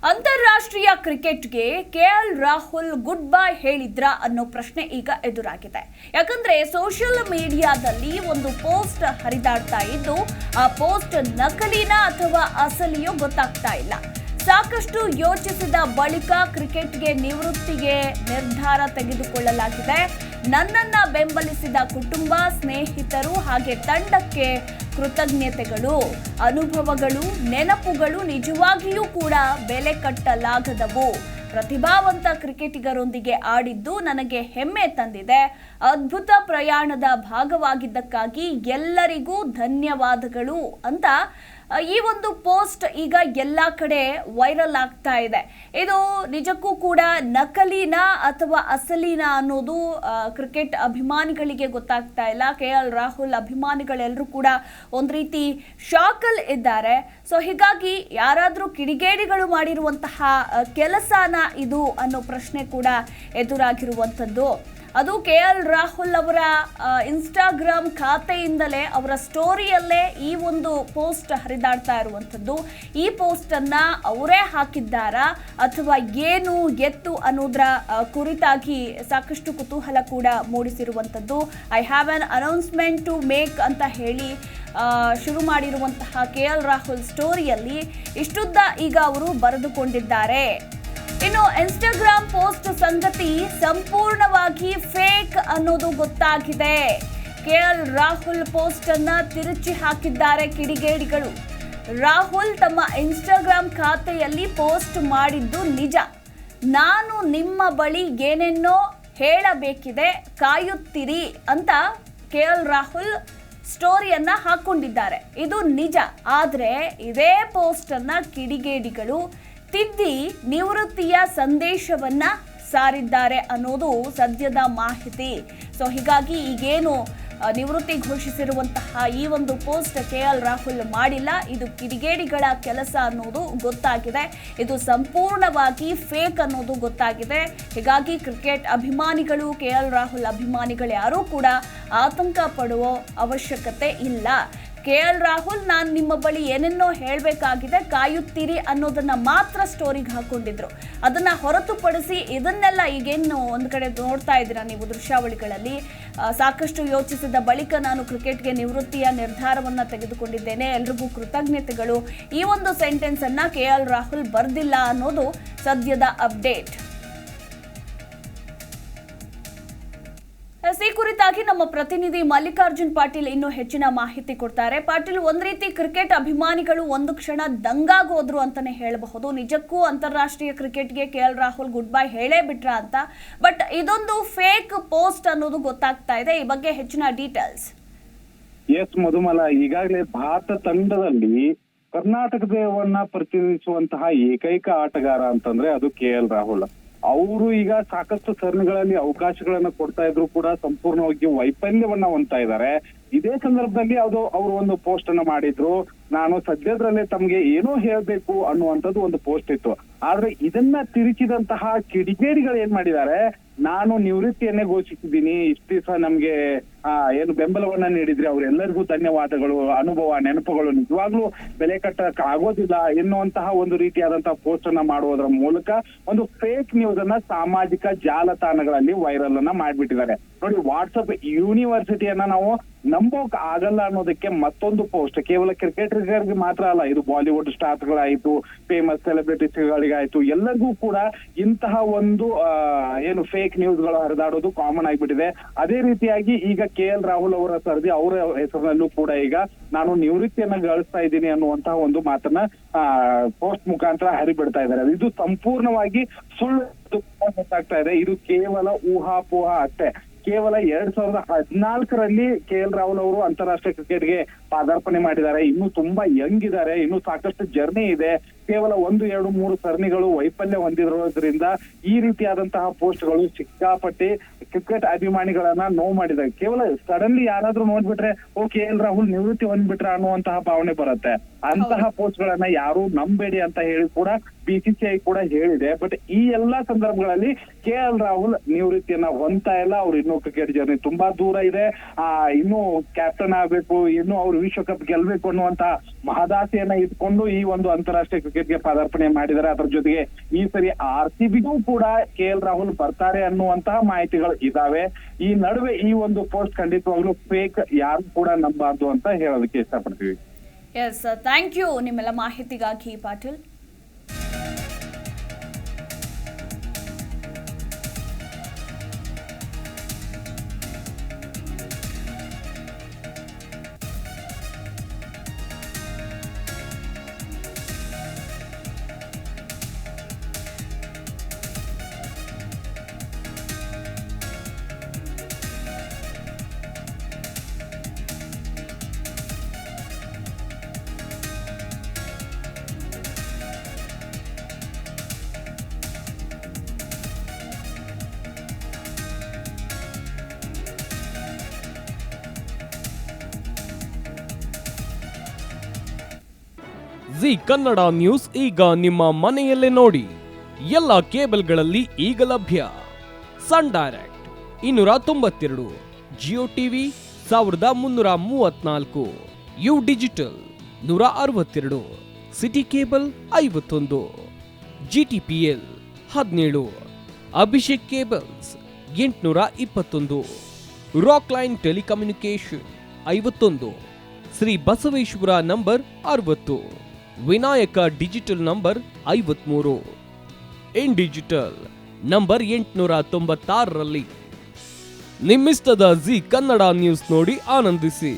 ಅಂತಾರಾಷ್ಟ್ರೀಯ ಕ್ರಿಕೆಟ್ಗೆ KL Rahul good bye ಹೇಳಿದ್ರಾ ಅನ್ನೋ ಪ್ರಶ್ನೆ ಈಗ ಎದುರಾಗಿದೆ. ಯಾಕಂದ್ರೆ ಸೋಷಿಯಲ್ ಮೀಡಿಯಾದಲ್ಲಿ ಒಂದು ಪೋಸ್ಟ್ ಹರಿದಾಡ್ತಾ ಇದ್ದು, ಆ ಪೋಸ್ಟ್ ನಕಲಿನಾ ಅಥವಾ ಅಸಲಿಯೋ ಗೊತ್ತಾಗ್ತಾ ಇಲ್ಲ. ಸಾಕಷ್ಟು ಯೋಚಿಸಿದ ಬಳಿಕ ಕ್ರಿಕೆಟ್ಗೆ ನಿವೃತ್ತಿಗೆ ನಿರ್ಧಾರ ತೆಗೆದುಕೊಳ್ಳಲಾಗಿದೆ. ನನ್ನನ್ನ ಬೆಂಬಲಿಸಿದ ಕುಟುಂಬ, ಸ್ನೇಹಿತರು ಹಾಗೆ ತಂಡಕ್ಕೆ ಕೃತಜ್ಞತೆಗಳು. ಅನುಭವಗಳು, ನೆನಪುಗಳು ನಿಜವಾಗಿಯೂ ಕೂಡ ಬೆಲೆ ಕಟ್ಟಲಾಗದವು. ಪ್ರತಿಭಾವಂತ ಕ್ರಿಕೆಟಿಗರೊಂದಿಗೆ ಆಡಿದ್ದು ನನಗೆ ಹೆಮ್ಮೆ ತಂದಿದೆ. ಅದ್ಭುತ ಪ್ರಯಾಣದ ಭಾಗವಾಗಿದ್ದಕ್ಕಾಗಿ ಎಲ್ಲರಿಗೂ ಧನ್ಯವಾದಗಳು ಅಂತ ಈ ಒಂದು ಪೋಸ್ಟ್ ಈಗ ಎಲ್ಲ ಕಡೆ ವೈರಲ್ ಆಗ್ತಾ ಇದೆ. ಇದು ನಿಜಕ್ಕೂ ಕೂಡ ನಕಲಿನಾ ಅಥವಾ ಅಸಲಿನಾ ಅನ್ನೋದು ಕ್ರಿಕೆಟ್ ಅಭಿಮಾನಿಗಳಿಗೆ ಗೊತ್ತಾಗ್ತಾ ಇಲ್ಲ. ಕೆಎಲ್ ರಾಹುಲ್ ಅಭಿಮಾನಿಗಳೆಲ್ಲರೂ ಕೂಡ ಒಂದು ರೀತಿ ಶಾಕಲ್ ಇದ್ದಾರೆ. ಸೊ ಹೀಗಾಗಿ ಯಾರಾದರೂ ಕಿಡಿಗೇಡಿಗಳು ಮಾಡಿರುವಂತಹ ಕೆಲಸನ ಇದು ಅನ್ನೋ ಪ್ರಶ್ನೆ ಕೂಡ ಎದುರಾಗಿರುವಂಥದ್ದು. ಅದು ಕೆಎಲ್ ರಾಹುಲ್ ಅವರ ಇನ್ಸ್ಟಾಗ್ರಾಮ್ ಖಾತೆಯಿಂದಲೇ ಅವರ ಸ್ಟೋರಿಯಲ್ಲೇ ಈ ಒಂದು ಪೋಸ್ಟ್ ಹರಿದಾಡ್ತಾ ಇರುವಂಥದ್ದು. ಈ ಪೋಸ್ಟನ್ನು ಅವರೇ ಹಾಕಿದ್ದಾರಾ ಅಥವಾ ಏನು ಎತ್ತು ಅನ್ನೋದರ ಕುರಿತಾಗಿ ಸಾಕಷ್ಟು ಕುತೂಹಲ ಕೂಡ ಮೂಡಿಸಿರುವಂಥದ್ದು. I have an announcement to make ಅಂತ ಹೇಳಿ ಶುರು ಮಾಡಿರುವಂತಹ ಕೆಎಲ್ ರಾಹುಲ್ ಸ್ಟೋರಿಯಲ್ಲಿ ಇಷ್ಟುದ್ದ ಈಗ ಅವರು ಬರೆದುಕೊಂಡಿದ್ದಾರೆ. ಇನ್ನು ಇನ್ಸ್ಟಾಗ್ರಾಮ್ ಪೋಸ್ಟ್ ಸಂಗತಿ ಸಂಪೂರ್ಣವಾಗಿ ಫೇಕ್ ಅನ್ನೋದು ಗೊತ್ತಾಗಿದೆ. ಕೆಎಲ್ ರಾಹುಲ್ ಪೋಸ್ಟ್ ಅನ್ನ ತಿರುಚಿ ಹಾಕಿದ್ದಾರೆ ಕಿಡಿಗೇಡಿಗಳು. ರಾಹುಲ್ ತಮ್ಮ ಇನ್ಸ್ಟಾಗ್ರಾಮ್ ಖಾತೆಯಲ್ಲಿ ಪೋಸ್ಟ್ ಮಾಡಿದ್ದು ನಿಜ. ನಾನು ನಿಮ್ಮ ಬಳಿ ಏನೇನೋ ಹೇಳಬೇಕಿದೆ, ಕಾಯುತ್ತಿರಿ ಅಂತ ಕೆಎಲ್ ರಾಹುಲ್ ಸ್ಟೋರಿಯನ್ನ ಹಾಕೊಂಡಿದ್ದಾರೆ. ಇದು ನಿಜ. ಆದರೆ ಇದೇ ಪೋಸ್ಟ್ ಅನ್ನ ಕಿಡಿಗೇಡಿಗಳು ತಿದ್ದಿ ನಿವೃತ್ತಿಯ ಸಂದೇಶವನ್ನ ಸಾರಿದ್ದಾರೆ ಅನ್ನೋದು ಸದ್ಯದ ಮಾಹಿತಿ. ಸೊ ಹೀಗಾಗಿ ಈಗೇನು ನಿವೃತ್ತಿ ಘೋಷಿಸಿರುವಂತಹ ಈ ಒಂದು ಪೋಸ್ಟ್ ಕೆಎಲ್ ರಾಹುಲ್ ಮಾಡಿಲ್ಲ. ಇದು ಕಿಡಿಗೇಡಿಗಳ ಕೆಲಸ ಅನ್ನೋದು ಗೊತ್ತಾಗಿದೆ. ಇದು ಸಂಪೂರ್ಣವಾಗಿ ಫೇಕ್ ಅನ್ನೋದು ಗೊತ್ತಾಗಿದೆ. ಹೀಗಾಗಿ ಕ್ರಿಕೆಟ್ ಅಭಿಮಾನಿಗಳು, ಕೆಎಲ್ ರಾಹುಲ್ ಅಭಿಮಾನಿಗಳು ಯಾರೂ ಕೂಡ ಆತಂಕ ಪಡುವ ಅವಶ್ಯಕತೆ ಇಲ್ಲ. ಕೆಎಲ್ ರಾಹುಲ್ ನಾನು ನಿಮ್ಮ ಬಳಿ ಏನೇನೋ ಹೇಳಬೇಕಾಗಿದೆ, ಕಾಯುತ್ತೀರಿ ಅನ್ನೋದನ್ನ ಮಾತ್ರ ಸ್ಟೋರಿಗೆ ಹಾಕೊಂಡಿದ್ರು. ಅದನ್ನ ಹೊರತುಪಡಿಸಿ ಇದನ್ನೆಲ್ಲ ಈಗೇನು ಒಂದು ಕಡೆ ನೋಡ್ತಾ ಇದ್ದೀರಾ ನೀವು ದೃಶ್ಯಾವಳಿಗಳಲ್ಲಿ, ಸಾಕಷ್ಟು ಯೋಚಿಸಿದ ಬಳಿಕ ನಾನು ಕ್ರಿಕೆಟ್ಗೆ ನಿವೃತ್ತಿಯ ನಿರ್ಧಾರವನ್ನ ತೆಗೆದುಕೊಂಡಿದ್ದೇನೆ, ಎಲ್ರಿಗೂ ಕೃತಜ್ಞತೆಗಳು. ಈ ಒಂದು ಸೆಂಟೆನ್ಸ್ ಅನ್ನ ಕೆಎಲ್ ರಾಹುಲ್ ಬರ್ದಿಲ್ಲ ಅನ್ನೋದು ಸದ್ಯದ ಅಪ್ಡೇಟ್. ಈ ಕುರಿತಾಗಿ ನಮ್ಮ ಪ್ರತಿನಿಧಿ ಮಲ್ಲಿಕಾರ್ಜುನ್ ಪಾಟೀಲ್ ಇನ್ನೂ ಹೆಚ್ಚಿನ ಮಾಹಿತಿ ಕೊಡ್ತಾರೆ. ಪಾಟೀಲ್, ಒಂದ್ ರೀತಿ ಕ್ರಿಕೆಟ್ ಅಭಿಮಾನಿಗಳು ಒಂದು ಕ್ಷಣ ದಂಗಾಗೋದ್ರು ಅಂತಾನೆ ಹೇಳಬಹುದು. ನಿಜಕ್ಕೂ ಅಂತಾರಾಷ್ಟ್ರೀಯ ಕ್ರಿಕೆಟ್ಗೆ ಕೆಎಲ್ ರಾಹುಲ್ ಗುಡ್ ಬೈ ಹೇಳೇ ಬಿಟ್ರ ಅಂತ. ಬಟ್ ಇದೊಂದು ಫೇಕ್ ಪೋಸ್ಟ್ ಅನ್ನೋದು ಗೊತ್ತಾಗ್ತಾ ಇದೆ. ಈ ಬಗ್ಗೆ ಹೆಚ್ಚಿನ ಡೀಟೇಲ್ಸ್. ಎಸ್ ಮಧುಮಲ, ಈಗಾಗಲೇ ಭಾರತ ತಂಡದಲ್ಲಿ ಕರ್ನಾಟಕವನ್ನ ಪ್ರತಿನಿಧಿಸುವಂತಹ ಏಕೈಕ ಆಟಗಾರ ಅಂತಂದ್ರೆ ಅದು ಕೆಎಲ್ ರಾಹುಲ್. ಅವರು ಈಗ ಸಾಕಷ್ಟು ಸರಣಿಗಳಲ್ಲಿ ಅವಕಾಶಗಳನ್ನ ಕೊಡ್ತಾ ಇದ್ರು ಕೂಡ ಸಂಪೂರ್ಣವಾಗಿ ವೈಫಲ್ಯವನ್ನ ಹೊಂದ್ತಾ ಇದ್ದಾರೆ. ಇದೇ ಸಂದರ್ಭದಲ್ಲಿ ಅವರು ಒಂದು ಪೋಸ್ಟ್ ಅನ್ನ ಮಾಡಿದ್ರು. ನಾನು ಸದ್ಯದ್ರಲ್ಲೇ ತಮ್ಗೆ ಏನೋ ಹೇಳ್ಬೇಕು ಅನ್ನುವಂಥದ್ದು ಒಂದು ಪೋಸ್ಟ್ ಇತ್ತು. ಆದ್ರೆ ಇದನ್ನ ತಿರುಚಿದಂತಹ ಕಿಡಿಗೇಡಿಗಳು ಏನ್ ಮಾಡಿದ್ದಾರೆ, ನಾನು ನಿವೃತ್ತಿಯನ್ನೇ ಘೋಷಿಸಿದ್ದೀನಿ, ಇಷ್ಟು ದಿವಸ ನಮ್ಗೆ ಏನು ಬೆಂಬಲವನ್ನ ನೀಡಿದ್ರಿ ಅವರೆಲ್ಲರಿಗೂ ಧನ್ಯವಾದಗಳು, ಅನುಭವ ನೆನಪುಗಳು ನಿಜವಾಗ್ಲೂ ಬೆಲೆ ಕಟ್ಟಕ್ ಆಗೋದಿಲ್ಲ ಎನ್ನುವಂತಹ ಒಂದು ರೀತಿಯಾದಂತಹ ಪೋಸ್ಟ್ ಅನ್ನ ಮಾಡುವುದರ ಮೂಲಕ ಒಂದು ಫೇಕ್ ನ್ಯೂಸ್ ಅನ್ನ ಸಾಮಾಜಿಕ ಜಾಲತಾಣಗಳಲ್ಲಿ ವೈರಲ್ ಅನ್ನ ಮಾಡ್ಬಿಟ್ಟಿದ್ದಾರೆ. ನೋಡಿ, ವಾಟ್ಸಪ್ ಯೂನಿವರ್ಸಿಟಿಯನ್ನ ನಾವು ನಂಬೋಕ್ ಆಗಲ್ಲ ಅನ್ನೋದಕ್ಕೆ ಮತ್ತೊಂದು ಪೋಸ್ಟ್. ಕೇವಲ ಕ್ರಿಕೆಟರ್ಗಳಿಗೆ ಮಾತ್ರ ಅಲ್ಲ, ಇದು ಬಾಲಿವುಡ್ ಸ್ಟಾರ್ಸ್ಗಳಾಯ್ತು, ಫೇಮಸ್ ಸೆಲೆಬ್ರಿಟೀಸ್ಗಳಿಗಾಯ್ತು, ಎಲ್ಲರಿಗೂ ಕೂಡ ಇಂತಹ ಒಂದು ಏನು ಫೇಕ್ ನ್ಯೂಸ್ ಗಳು ಹರಿದಾಡೋದು ಕಾಮನ್ ಆಗಿಬಿಟ್ಟಿದೆ. ಅದೇ ರೀತಿಯಾಗಿ ಈಗ ಕೆಎಲ್ ರಾಹುಲ್ ಅವರ ಸರದಿ ಅವರ ಹೆಸರಿನಲ್ಲೂ ಕೂಡ ಈಗ ನಾನು ನಿವೃತ್ತಿಯನ್ನ ಗಳಿಸ್ತಾ ಇದ್ದೀನಿ ಅನ್ನುವಂತಹ ಒಂದು ಮಾತನ್ನ ಪೋಸ್ಟ್ ಮುಖಾಂತರ ಹರಿಬಿಡ್ತಾ ಇದ್ದಾರೆ. ಇದು ಸಂಪೂರ್ಣವಾಗಿ ಸುಳ್ಳು ಗೊತ್ತಾಗ್ತಾ ಇದೆ. ಇದು ಕೇವಲ ಊಹಾಪೋಹ ಅಷ್ಟೇ. ಕೇವಲ 2014ರಲ್ಲಿ ಕೆಎಲ್ ರಾಹುಲ್ ಅವರು ಅಂತಾರಾಷ್ಟ್ರೀಯ ಕ್ರಿಕೆಟ್ಗೆ ಪಾದಾರ್ಪಣೆ ಮಾಡಿದ್ದಾರೆ. ಇನ್ನು ತುಂಬಾ ಯಂಗ್ ಇದ್ದಾರೆ, ಇನ್ನು ಸಾಕಷ್ಟು ಜರ್ನಿ ಇದೆ. ಕೇವಲ 1, 2, 3 ಸರಣಿಗಳು ವೈಫಲ್ಯ ಹೊಂದಿರೋದ್ರಿಂದ ಈ ರೀತಿಯಾದಂತಹ ಪೋಸ್ಟ್ಗಳು ಸಿಕ್ಕಾಪಟ್ಟಿ ಕ್ರಿಕೆಟ್ ಅಭಿಮಾನಿಗಳನ್ನ ನೋವು ಮಾಡಿದೆ. ಕೇವಲ ಸಡನ್ಲಿ ಯಾರಾದ್ರೂ ನೋಡ್ಬಿಟ್ರೆ ಕೆಎಲ್ ರಾಹುಲ್ ನಿವೃತ್ತಿ ಹೊಂದ್ಬಿಟ್ರ ಅನ್ನುವಂತಹ ಭಾವನೆ ಬರುತ್ತೆ. ಅಂತಹ ಪೋಸ್ಟ್ ಗಳನ್ನ ಯಾರು ನಂಬೇಡಿ ಅಂತ ಹೇಳಿ ಕೂಡ BCCI ಕೂಡ ಹೇಳಿದೆ. ಬಟ್ ಈ ಎಲ್ಲಾ ಸಂದರ್ಭಗಳಲ್ಲಿ ಕೆಎಲ್ ರಾಹುಲ್ ನಿವೃತ್ತಿಯನ್ನ ಹೊಂದ್ತಾ ಇಲ್ಲ. ಅವ್ರು ಇನ್ನೂ ಕ್ರಿಕೆಟ್ ಜರ್ನಿ ತುಂಬಾ ದೂರ ಇದೆ. ಇನ್ನು ಕ್ಯಾಪ್ಟನ್ ಆಗ್ಬೇಕು, ಇನ್ನು ಅವ್ರು ವಿಶ್ವಕಪ್ ಗೆಲ್ಬೇಕು ಅನ್ನುವಂತ ಮಹದಾಸೆಯನ್ನ ಇಟ್ಕೊಂಡು ಈ ಒಂದು ಅಂತಾರಾಷ್ಟ್ರೀಯ ಕ್ರಿಕೆಟ್ಗೆ ಪದಾರ್ಪಣೆ ಮಾಡಿದ್ದಾರೆ. ಅದರ ಜೊತೆಗೆ ಈ ಸರಿ RCBಗೂ ಕೂಡ KL ರಾಹುಲ್ ಬರ್ತಾರೆ ಅನ್ನುವಂತಹ ಮಾಹಿತಿಗಳು ಇದಾವೆ. ಈ ನಡುವೆ ಈ ಒಂದು ಪೋಸ್ಟ್ ಖಂಡಿತವಾಗ್ಲೂ ಫೇಕ್, ಯಾರು ಕೂಡ ನಂಬಾರ್ದು ಅಂತ ಹೇಳೋದಕ್ಕೆ ಇಷ್ಟಪಡ್ತೀವಿ. ಎಸ್, ಥ್ಯಾಂಕ್ ಯು ನಿಮ್ಮೆಲ್ಲ ಮಾಹಿತಿಗಾಗಿ ಪಾಟೀಲ್. ಜಿ ಕನ್ನಡ ನ್ಯೂಸ್ ಈಗ ನಿಮ್ಮ ಮನೆಯಲ್ಲೇ ನೋಡಿ. ಎಲ್ಲ ಕೇಬಲ್ಗಳಲ್ಲಿ ಈಗ ಲಭ್ಯ. Sun Direct 292, Jio TV 1334, U Digital 162, City Cable 51, GTPL 17, Abhishek Cables 821, Rock Line telecommunication 51, Shri Basaveshwara number 60, Vinayaka digital number 53, in digital number 896ರಲ್ಲಿ. ನಿಮ್ಮಿಷ್ಟದ ಜಿ ಕನ್ನಡ ನ್ಯೂಸ್ ನೋಡಿ ಆನಂದಿಸಿ.